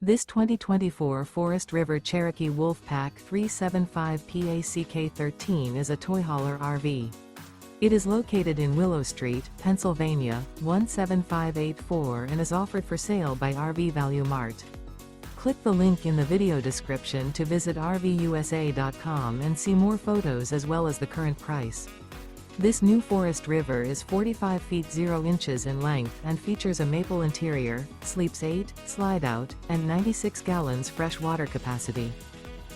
This 2024 Forest River Cherokee Wolfpack 375 PACK13 is a toy hauler RV. It is located in Willow Street, Pennsylvania, 17584 and is offered for sale by RV Value Mart. Click the link in the video description to visit RVUSA.com and see more photos as well as the current price. This new Forest River is 45 feet 0 inches in length and features a maple interior, sleeps 8, slide-out, and 96 gallons fresh water capacity.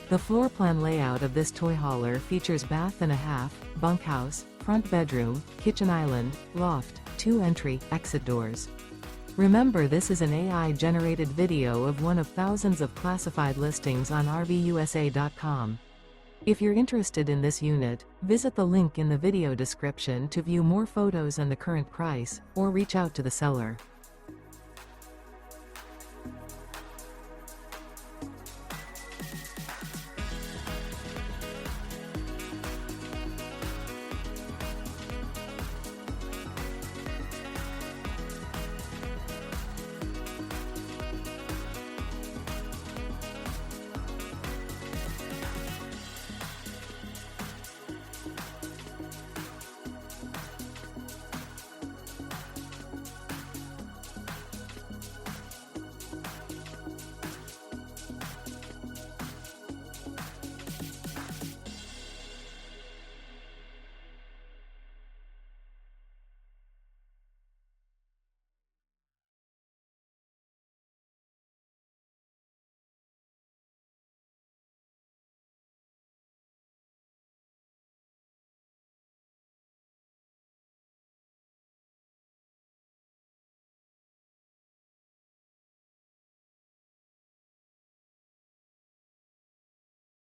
The floor plan layout of this toy hauler features bath and a half, bunkhouse, front bedroom, kitchen island, loft, 2 entry, exit doors. Remember, this is an AI-generated video of one of thousands of classified listings on RVUSA.com. If you're interested in this unit, visit the link in the video description to view more photos and the current price, or reach out to the seller.